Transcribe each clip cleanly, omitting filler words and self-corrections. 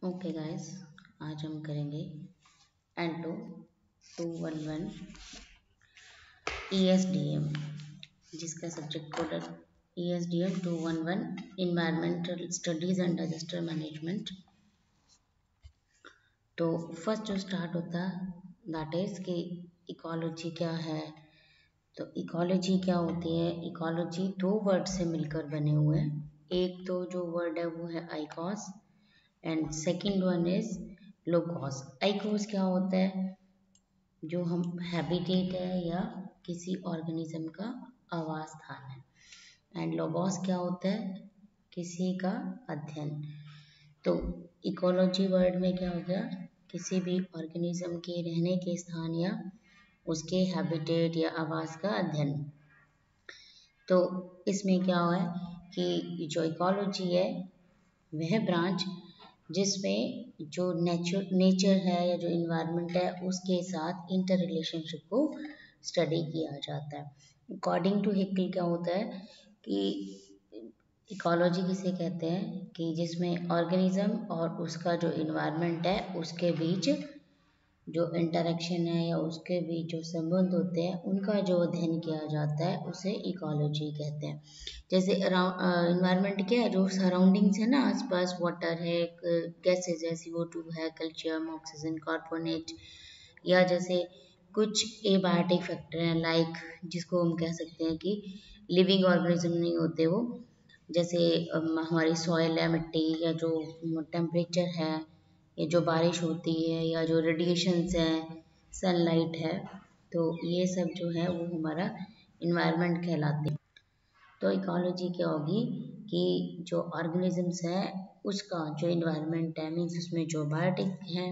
Okay guys, आज हम करेंगे एंटो 211 ESDM जिसका सब्जेक्ट कोड है ESDM 211 environmental studies and disaster management. तो फर्स्ट जो स्टार्ट होता है दैट इज कि इकोलॉजी क्या है। तो इकोलॉजी क्या होती है? इकोलॉजी दो वर्ड से मिलकर बने हुए हैं। एक तो जो वर्ड है वो है आइकॉस एंड सेकंड वन इज लोकॉस। आइकोस क्या होता है? जो हम हैबिटेट है या किसी ऑर्गेनिज्म का आवास स्थान है। एंड लोगोस क्या होता है? किसी का अध्ययन। तो इकोलॉजी वर्ड में क्या हो गया? किसी भी ऑर्गेनिज्म के रहने के स्थान या उसके हैबिटेट या आवास का अध्ययन। तो इसमें क्या हुआ है कि जो इकोलॉजी है वह ब्रांच जिसमें जो नेचर है या जो इन्वायरमेंट है उसके साथ इंटर रिलेशनशिप को स्टडी किया जाता है। अकॉर्डिंग टू हिकल क्या होता है कि इकोलॉजी किसे कहते हैं कि जिसमें ऑर्गेनिज्म और उसका जो इन्वायरमेंट है उसके बीच जो इंटरेक्शन है या उसके बीच जो संबंध होते हैं उनका जो अध्ययन किया जाता है उसे इकोलॉजी कहते हैं। जैसे इन्वायरमेंट क्या है? जो सराउंडिंग्स है ना, आसपास वाटर है, गैसेज है, CO2 है, कैल्शियम, ऑक्सीजन, कार्बोनेट, या जैसे कुछ एबायोटिक फैक्टर हैं लाइक जिसको हम कह सकते हैं कि लिविंग ऑर्गेनिज्म नहीं होते वो, जैसे हमारी सॉइल है, मिट्टी, या जो टेम्परेचर है, ये जो बारिश होती है, या जो रेडिएशंस हैं, सनलाइट है, तो ये सब जो है वो हमारा इन्वायरमेंट कहलाते हैं। तो इकोलॉजी क्या होगी कि जो ऑर्गेनिजम्स है उसका जो इन्वायरमेंट है मीन्स उसमें जो बायोटिक हैं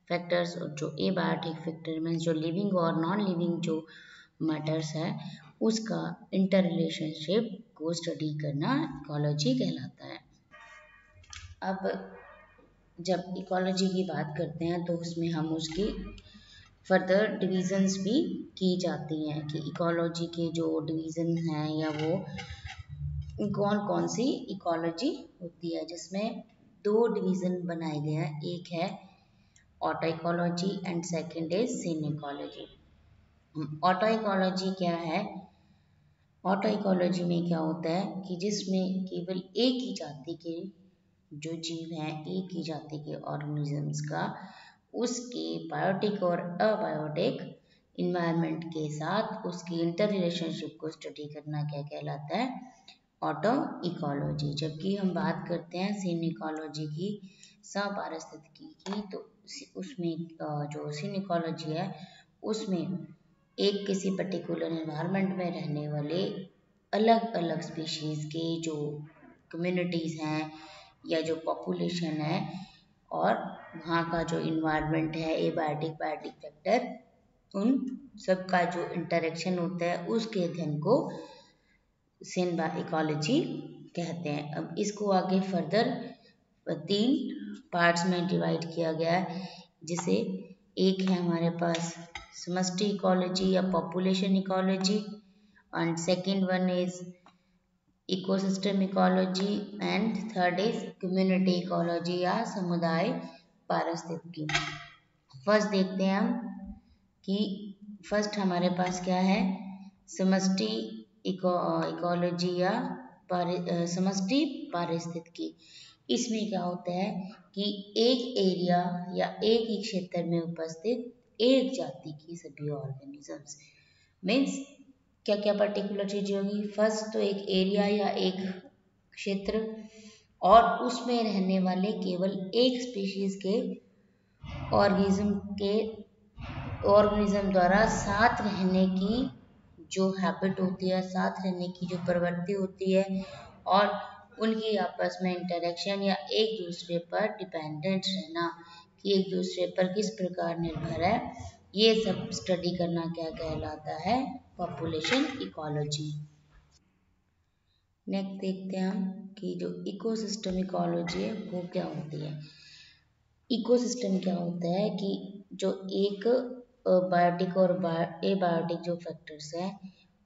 फैक्टर्स और जो एबायोटिक फैक्टर मीन्स जो लिविंग और नॉन लिविंग जो मैटर्स है उसका इंटर रिलेशनशिप को स्टडी करना इकोलॉजी कहलाता है। अब जब इकोलॉजी की बात करते हैं तो उसमें हम उसकी फर्दर डिविजन्स भी की जाती हैं कि इकोलॉजी के जो डिवीज़न हैं या वो कौन कौन सी इकोलॉजी होती है, जिसमें दो डिवीज़न बनाए गए हैं। एक है autecology and second is synecology. Autecology क्या है? ऑटो इकोलॉजी में क्या होता है कि जिसमें केवल एक ही जाति के जो जीव हैं, एक ही जाति के ऑर्गेनिजम्स का उसके बायोटिक और अबायोटिक इन्वायरमेंट के साथ उसकी इंटर रिलेशनशिप को स्टडी करना क्या कहलाता है? Auto ecology. जबकि हम बात करते हैं सिन इकोलॉजी की, सह-पारिस्थितिकी की, तो उसमें जो सिन इकोलॉजी है उसमें एक किसी पर्टिकुलर एनवायरनमेंट में रहने वाले अलग अलग स्पीशीज के जो कम्युनिटीज़ हैं या जो पॉपुलेशन है और वहाँ का जो इन्वायरमेंट है, एबायोटिक बायोटिक फैक्टर, उन सबका जो इंटरेक्शन होता है उसके अध्ययन को सिन इकोलॉजी कहते हैं। अब इसको आगे फर्दर 3 पार्ट्स में डिवाइड किया गया है, जिसे एक है हमारे पास समष्टि इकोलॉजी या population ecology and second one is ecosystem ecology and third is community ecology या समुदाय पारिस्थितिकी। फर्स्ट देखते हैं हम कि फर्स्ट हमारे पास क्या है, समष्टि इकोलॉजी या समष्टि पारिस्थितिकी। इसमें क्या होता है कि एक एरिया या एक ही क्षेत्र में उपस्थित एक जाति की सभी ऑर्गेनिजम्स मीन्स क्या क्या पर्टिकुलर चीजें होगी। फर्स्ट तो एक एरिया या एक क्षेत्र और उसमें रहने वाले केवल एक स्पीशीज के ऑर्गेनिज्म द्वारा साथ रहने की जो हैबिट होती है, साथ रहने की जो प्रवृत्ति होती है और उनकी आपस में इंटरेक्शन या एक दूसरे पर डिपेंडेंट रहना कि एक दूसरे पर किस प्रकार निर्भर है, ये सब स्टडी करना क्या कहलाता है? Population ecology. नेक्स्ट देखते हैं हम कि जो इकोसिस्टम इकोलॉजी है वो क्या होती है। इकोसिस्टम क्या होता है कि जो एक बायोटिक और एबायोटिक जो फैक्टर्स हैं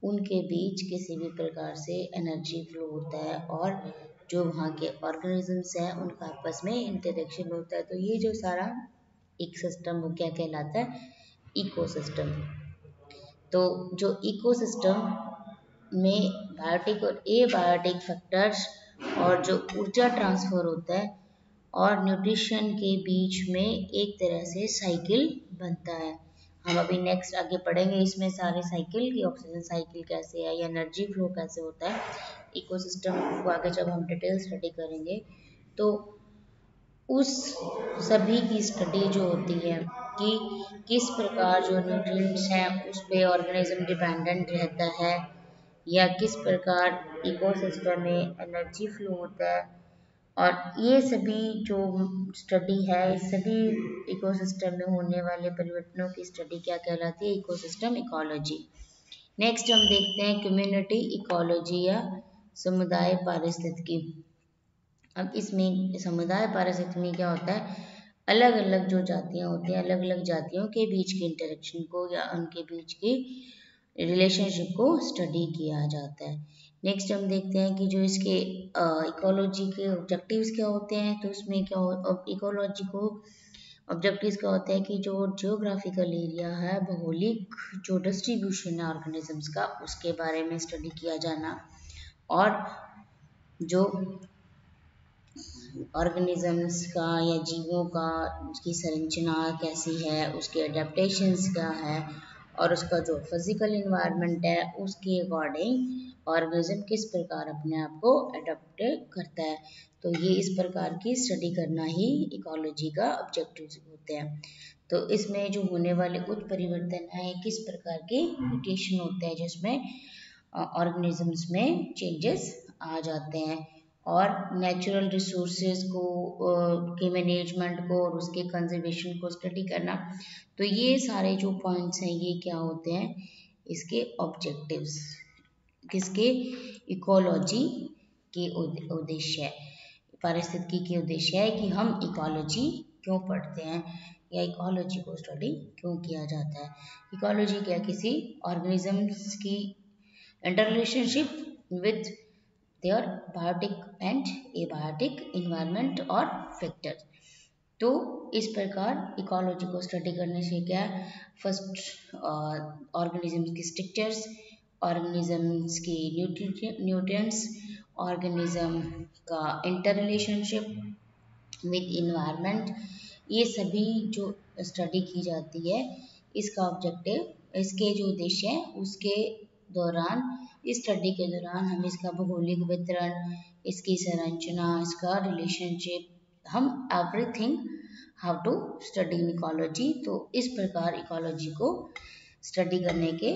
उनके बीच किसी भी प्रकार से एनर्जी फ्लो होता है और जो वहाँ के ऑर्गेनिजम्स हैं उनका आपस में इंटरेक्शन होता है। तो ये जो सारा एक सिस्टम वो क्या कहलाता है, इकोसिस्टम। तो जो इकोसिस्टम में बायोटिक और एबायोटिक फैक्टर्स और जो ऊर्जा ट्रांसफर होता है और न्यूट्रिशन के बीच में एक तरह से साइकिल बनता है। हम अभी नेक्स्ट आगे पढ़ेंगे इसमें सारे साइकिल की, ऑक्सीजन साइकिल कैसे है या एनर्जी फ्लो कैसे होता है इकोसिस्टम को आगे जब हम डिटेल स्टडी करेंगे तो उस सभी की स्टडी जो होती है कि किस प्रकार जो न्यूट्रिएंट्स हैं उस पे ऑर्गेनिज्म डिपेंडेंट रहता है या किस प्रकार इकोसिस्टम में एनर्जी फ्लो होता है, और ये सभी जो स्टडी है इस सभी इकोसिस्टम में होने वाले परिवर्तनों की स्टडी क्या कहलाती है, इकोसिस्टम इकोलॉजी। नेक्स्ट हम देखते हैं कम्युनिटी इकोलॉजी या समुदाय पारिस्थितिकी। अब इसमें समुदाय पारिस्थितिकी में क्या होता है, अलग अलग जो जातियाँ होती हैं अलग अलग जातियों के बीच के इंटरेक्शन को या उनके बीच की रिलेशनशिप को स्टडी किया जाता है। नेक्स्ट हम देखते हैं कि जो इसके इकोलॉजी के ऑब्जेक्टिव्स क्या होते हैं। तो उसमें क्या हो, इकोलॉजी को ऑब्जेक्टिव्स क्या होते हैं कि जो जियोग्राफिकल एरिया है, भौगोलिक जो डिस्ट्रीब्यूशन है ऑर्गेनिजम्स का उसके बारे में स्टडी किया जाना, और जो ऑर्गेनिजम्स का या जीवों का उसकी संरचना कैसी है, उसके अडेप्टेशंस क्या है और उसका जो फिजिकल इन्वायरमेंट है उसके अकॉर्डिंग ऑर्गेनिज्म किस प्रकार अपने आप को अडेप्ट करता है। तो ये इस प्रकार की स्टडी करना ही इकोलॉजी का ऑब्जेक्टिव होते हैं। तो इसमें जो होने वाले उत्परिवर्तन है किस प्रकार के म्यूटेशन होते हैं जिसमें ऑर्गेनिजम्स में चेंजेस आ जाते हैं, और नेचुरल रिसोर्सेज को के मैनेजमेंट को और उसके कंजर्वेशन को स्टडी करना। तो ये सारे जो पॉइंट्स हैं ये क्या होते हैं, इसके ऑब्जेक्टिव्स किसके, इकोलॉजी के उद्देश्य है, पारिस्थितिकी के उद्देश्य है कि हम इकोलॉजी क्यों पढ़ते हैं या इकोलॉजी को स्टडी क्यों किया जाता है। इकोलॉजी क्या, किसी ऑर्गेनिजम्स की interrelationship with their biotic and abiotic environment और factors। तो इस प्रकार इकोलॉजी को स्टडी करने से क्या है, फर्स्ट ऑर्गेनिजम्स की स्ट्रक्चर्स, ऑर्गेनिजम्स की न्यूट्रिएंट्स, ऑर्गेनिज्म का इंटर रिलेशनशिप विद इन्वायरमेंट, ये सभी जो स्टडी की जाती है इसका ऑब्जेक्टिव, इसके जो उद्देश्य है उसके दौरान, इस स्टडी के दौरान हम इसका भौगोलिक वितरण, इसकी संरचना, इसका रिलेशनशिप, हम everything how to study in ecology. तो इस प्रकार इकोलॉजी को स्टडी करने के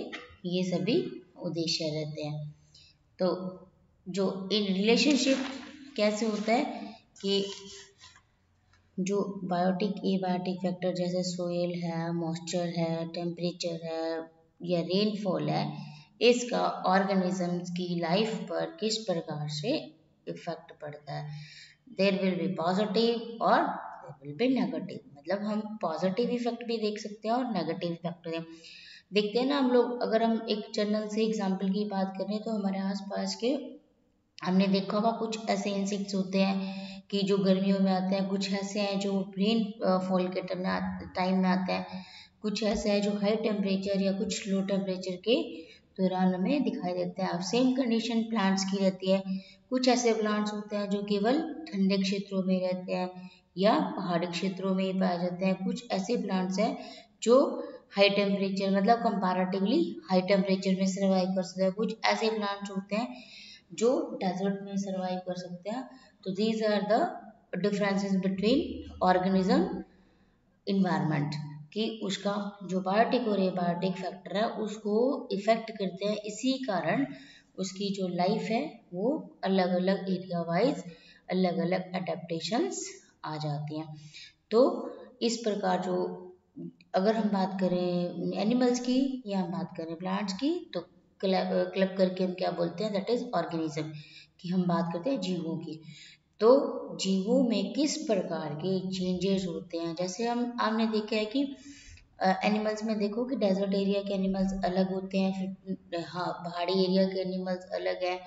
ये सभी उद्देश्य रहते हैं। तो जो इन रिलेशनशिप कैसे होता है कि जो बायोटिक एबायोटिक फैक्टर जैसे सोइल है, मॉइस्चर है, टेम्परेचर है या रेनफॉल है, इसका ऑर्गेनिजम्स की लाइफ पर किस प्रकार से इफेक्ट पड़ता है। देयर विल बी पॉजिटिव और देयर विल बी नेगेटिव, मतलब हम पॉजिटिव इफेक्ट भी देख सकते हैं और नेगेटिव इफेक्ट देखते हैं ना हम लोग। अगर हम एक जनरल से एग्जाम्पल की बात करें तो हमारे आसपास के हमने देखा होगा कुछ ऐसे इंसेक्ट्स होते हैं कि जो गर्मियों में आते हैं, कुछ ऐसे हैं जो रेन फॉल के टाइम में आते हैं, कुछ ऐसे है जो हाई टेम्परेचर या कुछ लो टेम्परेचर के दौरान हमें दिखाई देते हैं। अब सेम कंडीशन प्लांट्स की रहती है, कुछ ऐसे प्लांट्स होते हैं जो केवल ठंडे क्षेत्रों में रहते हैं या पहाड़ी क्षेत्रों में ही पाए जाते हैं, कुछ ऐसे प्लांट्स हैं जो हाई टेम्परेचर मतलब कंपैरेटिवली हाई टेम्परेचर में सर्वाइव कर सकते हैं, कुछ ऐसे प्लांट्स होते हैं जो डेजर्ट में सर्वाइव कर सकते हैं। तो these are the differences between organism environment, कि उसका जो बायोटिक और एबायोटिक फैक्टर है उसको इफेक्ट करते हैं, इसी कारण उसकी जो लाइफ है वो अलग अलग एरिया वाइज अलग अलग अडेप्टेशंस आ जाती हैं। तो इस प्रकार जो अगर हम बात करें एनिमल्स की या हम बात करें प्लांट्स की तो क्लब करके हम क्या बोलते हैं, दैट इज ऑर्गेनिज्म, कि हम बात करते हैं जीवों की। तो जीवों में किस प्रकार के चेंजेस होते हैं, जैसे हम आपने देखा है कि एनिमल्स में देखो कि डेजर्ट एरिया के एनिमल्स अलग होते हैं, फिर हाँ पहाड़ी एरिया के एनिमल्स अलग हैं,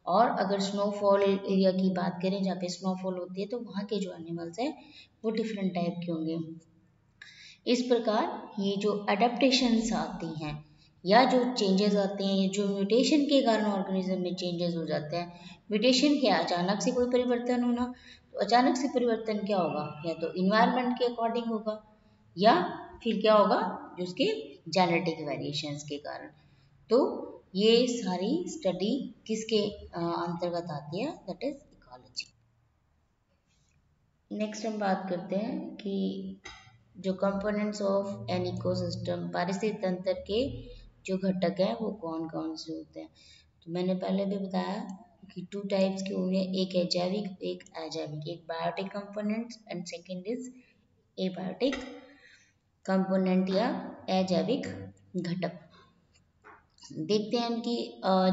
और अगर स्नोफॉल एरिया की बात करें जहाँ पे स्नोफॉल होती है तो वहाँ के जो एनिमल्स हैं वो डिफरेंट टाइप के होंगे। इस प्रकार ये जो अडेप्टेशंस आती हैं या जो चेंजेस आते हैं, ये जो म्यूटेशन के कारण ऑर्गेनिज्म में चेंजेस हो जाते हैं। म्यूटेशन क्या, अचानक से कोई परिवर्तन होना, तो अचानक से परिवर्तन क्या होगा, या तो इन्वायरमेंट के अकॉर्डिंग होगा या फिर क्या होगा, जो उसके जेनेटिक वेरिएशंस के कारण। तो ये सारी स्टडी किसके अंतर्गत आती है, दैट इज इकोलॉजी। नेक्स्ट हम बात करते हैं कि जो कंपोनेंट्स ऑफ एन इकोसिस्टम, पारिस्थितिक तंत्र के जो घटक हैं वो कौन कौन से होते हैं। तो मैंने पहले भी बताया कि टू टाइप्स के होंगे, एक है जैविक एक अजैविक, एक biotic component and second is abiotic component या अजैविक घटक। देखते हैं कि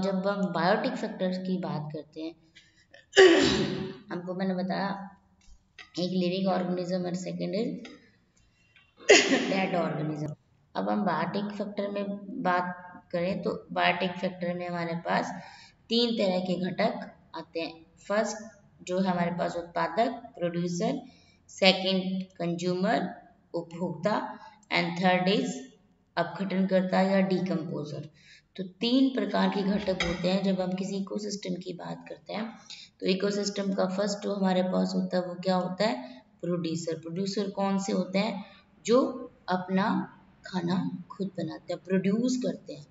जब हम बायोटिक फैक्टर्स की बात करते हैं, हमको मैंने बताया एक लिविंग ऑर्गेनिज्म और सेकेंड इज डेड ऑर्गेनिज्म। अब हम बायोटिक फैक्टर में बात करें तो बायोटिक फैक्टर में हमारे पास 3 तरह के घटक आते हैं। फर्स्ट जो है हमारे पास उत्पादक प्रोड्यूसर, सेकंड कंज्यूमर उपभोक्ता एंड थर्ड इज अपघटनकर्ता या डिकम्पोजर। तो 3 प्रकार के घटक होते हैं जब हम किसी इकोसिस्टम की बात करते हैं। तो इकोसिस्टम का फर्स्ट जो हमारे पास होता है वो क्या होता है, प्रोड्यूसर। प्रोड्यूसर कौन से होते हैं, जो अपना खाना खुद बनाते हैं, प्रोड्यूस करते हैं,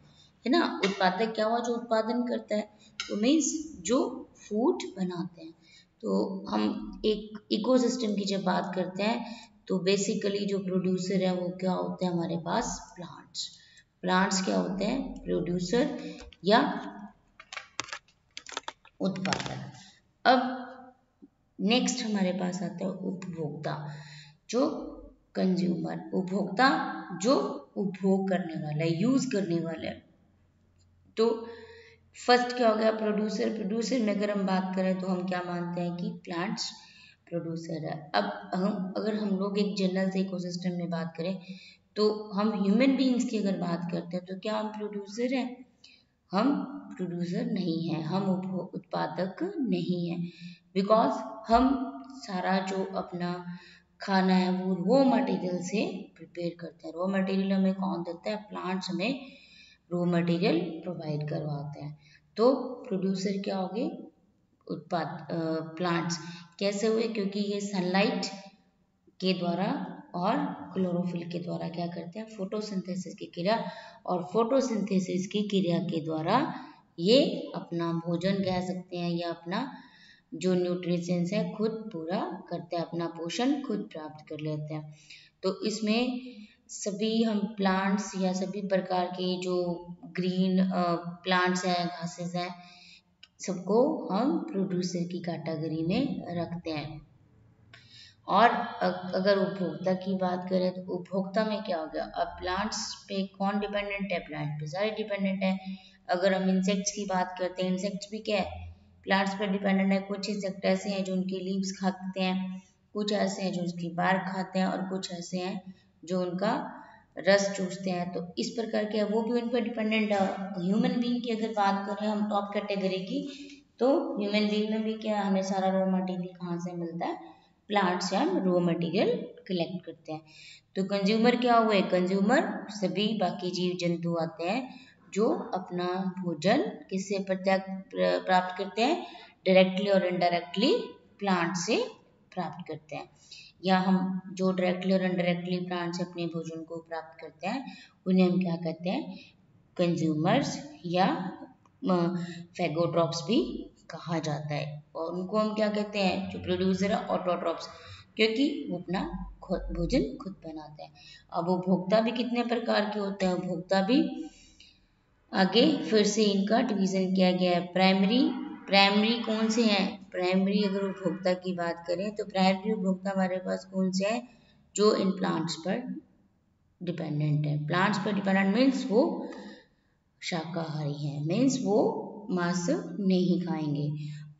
है ना। उत्पादक क्या हुआ, जो उत्पादन करता है, तो मीन्स जो फूड बनाते हैं। तो हम एक इकोसिस्टम की जब बात करते हैं तो बेसिकली जो प्रोड्यूसर है वो क्या होते हैं हमारे पास, प्लांट्स। प्लांट्स क्या होते हैं, प्रोड्यूसर या उत्पादक। अब नेक्स्ट हमारे पास आता है उपभोक्ता, जो कंज्यूमर, उपभोक्ता जो उपभोग करने वाला है, यूज करने वाला है। तो फर्स्ट क्या हो गया, प्रोड्यूसर। प्रोड्यूसर में अगर हम बात करें तो हम क्या मानते हैं कि प्लांट्स प्रोड्यूसर है। अब अगर हम लोग एक जनरल से इकोसिस्टम में बात करें तो हम ह्यूमन बीइंग्स की अगर बात करते हैं तो क्या हम प्रोड्यूसर हैं, हम प्रोड्यूसर नहीं हैं, हम उत्पादक नहीं हैं। बिकॉज हम सारा जो अपना खाना है वो रॉ मटेरियल से प्रिपेयर करते हैं। रॉ मटेरियल हमें कौन देता है, प्लांट्स हमें रॉ मटेरियल प्रोवाइड करवाते हैं। तो प्रोड्यूसर क्या हो गए, उत्पाद प्लांट्स। कैसे हुए, क्योंकि ये सनलाइट के द्वारा और क्लोरोफिल के द्वारा क्या करते हैं, फोटोसिंथेसिस की क्रिया, और फोटोसिंथेसिस की क्रिया के द्वारा ये अपना भोजन कह सकते हैं या अपना जो न्यूट्रिशंस है खुद पूरा करते हैं, अपना पोषण खुद प्राप्त कर लेते हैं। तो इसमें सभी हम प्लांट्स या सभी प्रकार के जो ग्रीन प्लांट्स हैं, घासेस हैं, सबको हम प्रोड्यूसर की कैटेगरी में रखते हैं। और अगर उपभोक्ता की बात करें तो उपभोक्ता में क्या हो गया, अब प्लांट्स पे कौन डिपेंडेंट है, प्लांट पे सारे डिपेंडेंट है। अगर हम इंसेक्ट्स की बात करते हैं, इंसेक्ट्स भी क्या है, प्लांट्स पर डिपेंडेंट है। कुछ इंसेक्ट ऐसे हैं जो उनकी लीव्स खाते हैं, कुछ ऐसे हैं जो उसकी बार्क खाते हैं, और कुछ ऐसे हैं जो उनका रस चूसते हैं। तो इस प्रकार के वो भी उन पर डिपेंडेंट है। ह्यूमन बीइंग की अगर बात करें हम टॉप कैटेगरी की, तो ह्यूमन बीइंग में भी क्या, हमें सारा रॉ मटेरियल कहाँ से मिलता है, प्लांट्स से हम रॉ मटेरियल कलेक्ट करते हैं। तो कंज्यूमर क्या हुए, कंज्यूमर सभी बाकी जीव जंतु आते हैं जो अपना भोजन किससे प्राप्त करते हैं, डायरेक्टली और इनडायरेक्टली प्लांट से प्राप्त करते हैं। या हम जो डायरेक्टली और इनडायरेक्टली प्लांट से अपने भोजन को प्राप्त करते हैं उन्हें हम क्या कहते हैं, कंज्यूमर्स या फेगोट्रॉप्स भी कहा जाता है। और उनको हम क्या कहते हैं, जो प्रोड्यूसर है ऑटोट्रॉप्स, क्योंकि वो अपना भोजन खुद बनाते हैं। अब उपभोक्ता भी कितने प्रकार के होते हैं, उपभोक्ता भी आगे फिर से इनका डिवीजन किया गया है। प्राइमरी, प्राइमरी कौन से हैं, प्राइमरी अगर उपभोक्ता की बात करें तो प्राइमरी उपभोक्ता हमारे पास कौन से हैं, जो इन प्लांट्स पर डिपेंडेंट है। प्लांट्स पर डिपेंडेंट मीन्स वो शाकाहारी हैं, मीन्स वो मांस नहीं खाएंगे।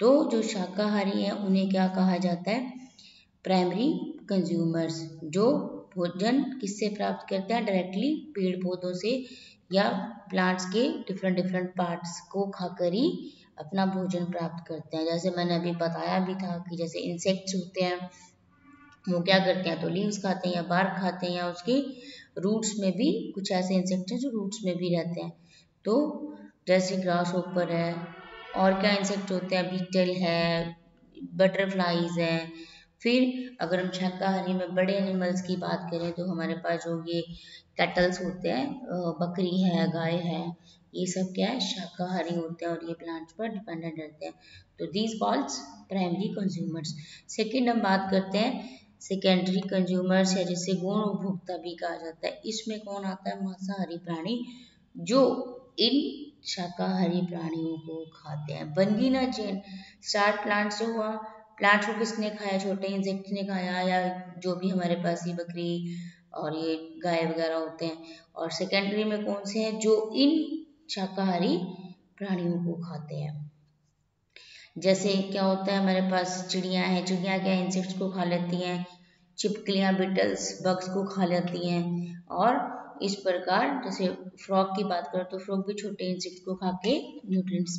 तो जो शाकाहारी हैं उन्हें क्या कहा जाता है, प्राइमरी कंज्यूमर्स, जो भोजन किससे प्राप्त करते हैं, डायरेक्टली पेड़ पौधों से या प्लांट्स के डिफरेंट डिफरेंट पार्ट्स को खाकर ही अपना भोजन प्राप्त करते हैं। जैसे मैंने अभी बताया भी था कि जैसे इंसेक्ट्स होते हैं वो क्या करते हैं, तो लीव्स खाते हैं या बार्क खाते हैं, या उसकी रूट्स में भी कुछ ऐसे इंसेक्ट हैं जो रूट्स में भी रहते हैं। तो जैसे ग्रास होपर है, और क्या इंसेक्ट होते हैं, बीटल है, बटरफ्लाईज हैं। फिर अगर हम शाकाहारी में बड़े एनिमल्स की बात करें तो हमारे पास जो ये कैटल्स होते हैं, बकरी है, गाय है, ये सब क्या है, शाकाहारी होते हैं और ये प्लांट्स पर डिपेंडेंट रहते हैं। तो these calls primary consumers. Second हम बात करते हैं सेकेंडरी कंज्यूमर्स, या जिसे गौण उपभोक्ता भी कहा जाता है। इसमें कौन आता है, मांसाहारी प्राणी जो इन शाकाहारी प्राणियों को खाते हैं। बन ना चेन, स्टार्ट प्लांट से हुआ, प्लांट को किसने खाया, छोटे इंसेक्ट ने खाया, या जो भी हमारे पास ये बकरी और ये गाय वगैरह होते हैं। और सेकेंडरी में कौन से हैं, जो इन शाकाहारी प्राणियों को खाते हैं। जैसे क्या होता है, हमारे पास चिड़िया हैं, चिड़िया क्या इंसेक्ट्स को खा लेती हैं, छिपकलियाँ बिटल्स बग्स को खा लेती हैं। और इस प्रकार जैसे फ्रॉग की बात करें तो फ्रॉग भी छोटे इंसेक्ट्स को खा के न्यूट्रिएंट्स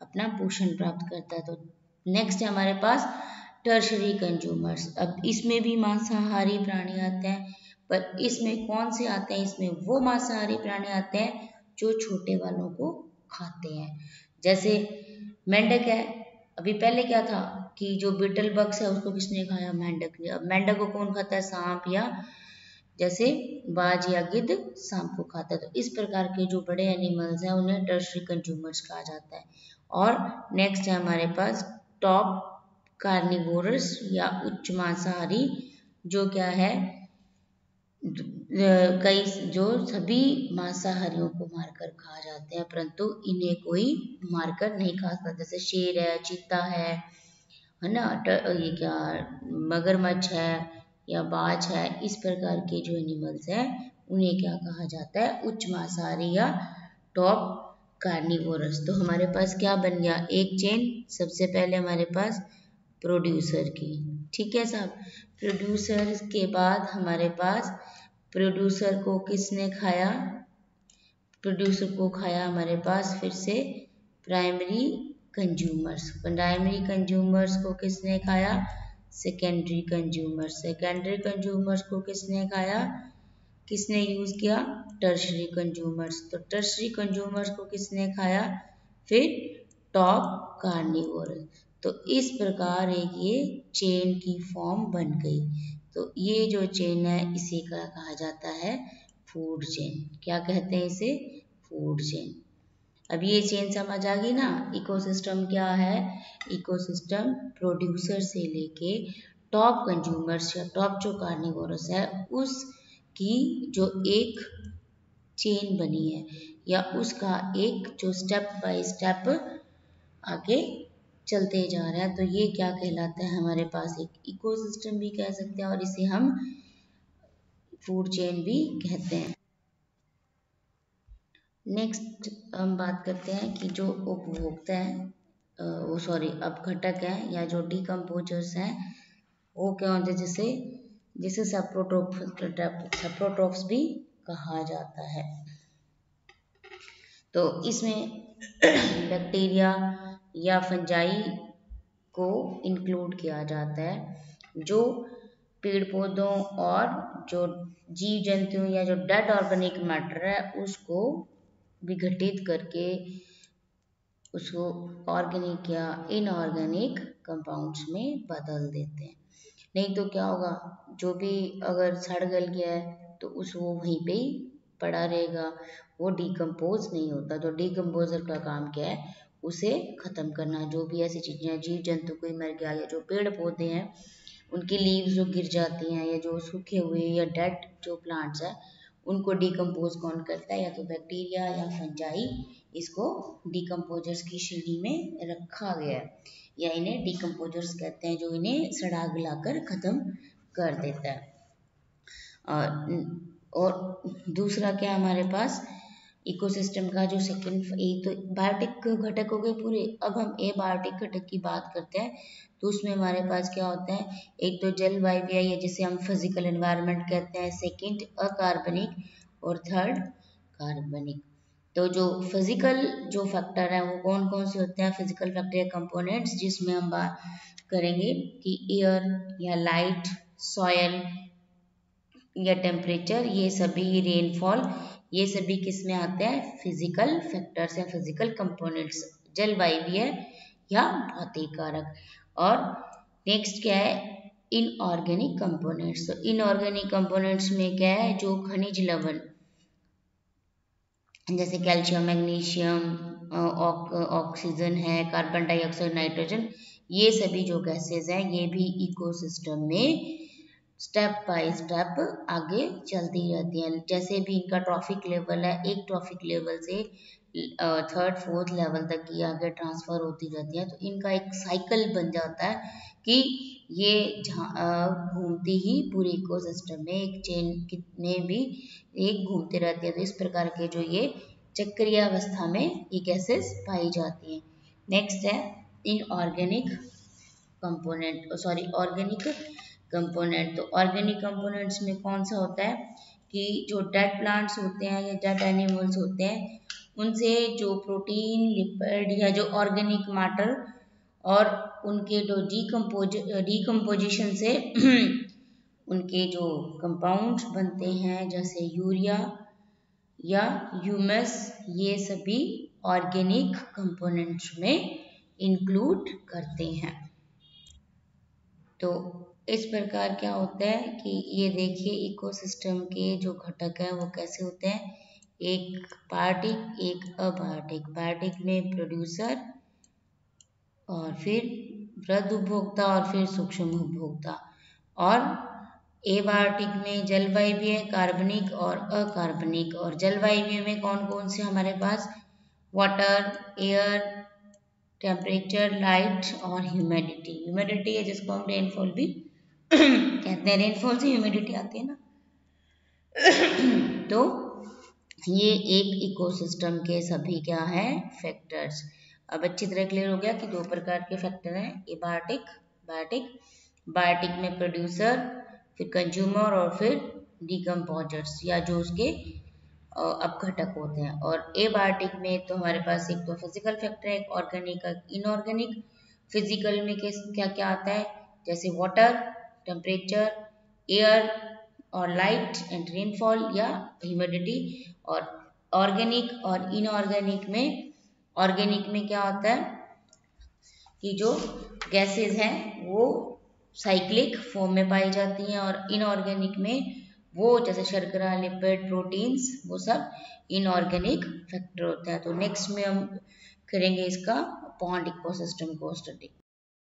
अपना पोषण प्राप्त करता है। तो नेक्स्ट है हमारे पास टर्शरी कंज्यूमर्स। अब इसमें भी मांसाहारी प्राणी आते हैं, पर इसमें कौन से आते हैं, इसमें वो मांसाहारी प्राणी आते हैं जो छोटे वालों को खाते हैं। जैसे मेंढक है, अभी पहले क्या था कि जो बिटल बग्स है उसको किसने खाया, मेंढक ने। अब मेंढक को कौन खाता है, सांप, या जैसे बाज या गिद्ध सांप को खाता है। तो इस प्रकार के जो बड़े एनिमल्स हैं उन्हें टर्शरी कंज्यूमर्स कहा जाता है। और नेक्स्ट है हमारे पास टॉप कार्निवोरस या उच्च मांसाहारी, जो क्या है, कई जो सभी मांसाहारियों को मारकर खा जाते हैं, परंतु इन्हें कोई मारकर नहीं खा सकता। जैसे शेर है, चीता है ना, ये क्या मगरमच्छ है या बाज है, इस प्रकार के जो एनिमल्स हैं उन्हें क्या कहा जाता है, उच्च मांसाहारी या टॉप कार्निवोरस। तो हमारे पास क्या बन गया, एक चेन। सबसे पहले हमारे पास प्रोड्यूसर की, ठीक है साहब। प्रोड्यूसर के बाद हमारे पास प्रोड्यूसर को किसने खाया, प्रोड्यूसर को खाया हमारे पास फिर से प्राइमरी कंज्यूमर्स। प्राइमरी कंज्यूमर्स को किसने खाया, सेकेंडरी कंज्यूमर्स। सेकेंडरी कंज्यूमर्स को किसने खाया, किसने यूज किया, टर्शरी कंज्यूमर्स। तो टर्शरी कंज्यूमर्स को किसने खाया, फिर टॉप कार्निवोरस। तो इस प्रकार एक ये चेन की फॉर्म बन गई। तो ये जो चेन है इसे क्या कहा जाता है, फूड चेन। क्या कहते हैं इसे, फूड चेन। अब ये चेन समझ आ गई ना। इकोसिस्टम क्या है, इकोसिस्टम प्रोड्यूसर से लेके टॉप कंज्यूमर्स या टॉप जो कार्निवोरस है उसकी जो एक चेन बनी है, या उसका एक जो स्टेप बाय स्टेप आगे चलते जा रहा है, तो ये क्या कहलाता है, हमारे पास एक इकोसिस्टम भी कह सकते हैं और इसे हम फूड चेन भी कहते हैं। नेक्स्ट हम बात करते हैं कि जो उपभोक्ता हैं, वो सॉरी अपघटक हैं या जो डिकम्पोजर्स हैं, वो क्या होते हैं, जिसे जिसे सैप्रोट्रोफ्स भी कहा जाता है। तो इसमें बैक्टीरिया या फंजाई को इंक्लूड किया जाता है, जो पेड़ पौधों और जो जीव जंतु या जो डेड ऑर्गेनिक मैटर है उसको विघटित करके उसको ऑर्गेनिक या इनऑर्गेनिक कंपाउंड्स में बदल देते हैं। नहीं तो क्या होगा, जो भी अगर सड़ गल गया है तो उस वो वहीं पे ही पड़ा रहेगा, वो डिकम्पोज नहीं होता। तो डिकम्पोजर का काम क्या है, उसे खत्म करना। जो भी ऐसी चीजें, जीव जंतु कोई मर गया या जो पेड़ पौधे हैं उनकी लीव्स जो गिर जाती हैं, या जो सूखे हुए या डेड जो प्लांट्स हैं उनको डिकम्पोज कौन करता है, या तो बैक्टीरिया या फंजाई। इसको डिकम्पोजर्स की श्रेणी में रखा गया है, या इन्हें डिकम्पोजर्स कहते हैं, जो इन्हें सड़ा गलाकर खत्म कर देता है। और दूसरा क्या हमारे पास इकोसिस्टम का जो सेकंड, एक तो बायोटिक घटक हो गए पूरे। अब हम एबायोटिक घटक की बात करते हैं, तो उसमें हमारे पास क्या होता है, एक तो जलवायु या जिसे हम फिजिकल एनवायरनमेंट कहते हैं, सेकंड अकार्बनिक और थर्ड कार्बनिक। तो जो फिजिकल जो फैक्टर है वो कौन कौन से होते हैं, फिजिकल फैक्टर या कंपोनेंट्स, जिसमें हम बात करेंगे कि एयर या लाइट, सॉयल या टेम्परेचर, ये सभी रेनफॉल, ये सभी किस में आते हैं, फिजिकल फैक्टर्स या फिजिकल कंपोनेंट्स, जलवायवीय या भौतिक कारक। और नेक्स्ट क्या है, इनऑर्गेनिक कंपोनेंट्स। तो इनऑर्गेनिक कंपोनेंट्स में क्या है, जो खनिज लवण जैसे कैल्शियम, मैग्नीशियम, ऑक्सीजन है, कार्बन डाइऑक्साइड, नाइट्रोजन, ये सभी जो गैसेज हैं ये भी इकोसिस्टम में स्टेप बाय स्टेप आगे चलती रहती हैं। जैसे भी इनका ट्रॉफिक लेवल है, एक ट्रॉफिक लेवल से थर्ड फोर्थ लेवल तक ये आगे ट्रांसफर होती रहती है। तो इनका एक साइकिल बन जाता है कि ये घूमती ही पूरे इकोसिस्टम में एक चेन कितने भी एक घूमते रहती है। तो इस प्रकार के जो ये चक्रीय अवस्था में ये गैसेस पाई जाती हैं। नेक्स्ट है inorganic component, sorry organic component. तो ऑर्गेनिक कंपोनेंट्स में कौन सा होता है कि जो डेड प्लांट्स होते हैं या डेड एनिमल्स होते हैं उनसे जो प्रोटीन, लिपिड या जो ऑर्गेनिक मैटर और उनके जो डिकम्पोजिशन से उनके जो कंपाउंड्स बनते हैं जैसे यूरिया या ह्यूमस, ये सभी ऑर्गेनिक कंपोनेंट्स में इंक्लूड करते हैं। तो इस प्रकार क्या होता है कि ये देखिए इकोसिस्टम के जो घटक हैं वो कैसे होते हैं, एक बायोटिक एक अबायोटिक। बायोटिक में प्रोड्यूसर और फिर वृहद उपभोक्ता और फिर सूक्ष्म उपभोक्ता। और एबायोटिक में जलवायवीय, कार्बनिक और अकार्बनिक। और जलवायवीय में कौन कौन से हमारे पास, वाटर, एयर, टेम्परेचर, लाइट और ह्यूमिडिटी। ह्यूमिडिटी है जिसको हम रेनफॉल भी कहते हैं, रेनफॉल से ह्यूमिडिटी आती है ना। तो ये एक इकोसिस्टम के सभी क्या है, फैक्टर्स। अब अच्छी तरह क्लियर हो गया कि दो प्रकार के फैक्टर हैं, एबायोटिक, बायोटिक। बायोटिक में प्रोड्यूसर, फिर कंज्यूमर और फिर डिकम्पोजर्स या जो उसके अपघटक होते हैं। और एबायोटिक में तो हमारे पास एक तो फिजिकल फैक्टर है, एक ऑर्गेनिक, इनऑर्गेनिक। फिजिकल में क्या क्या आता है, जैसे वाटर, टेम्परेचर, एयर और लाइट एंड रेनफॉल या ह्यूमिडिटी। और ऑर्गेनिक और इनऑर्गेनिक में, ऑर्गेनिक में क्या होता है कि जो गैसेस हैं वो साइक्लिक फॉर्म में पाई जाती हैं। और इनऑर्गेनिक में वो जैसे शर्करा, लिपिड, प्रोटीन्स, वो सब इनऑर्गेनिक फैक्टर होते हैं। तो नेक्स्ट में हम करेंगे इसका पॉन्ड इकोसिस्टम को स्टडी।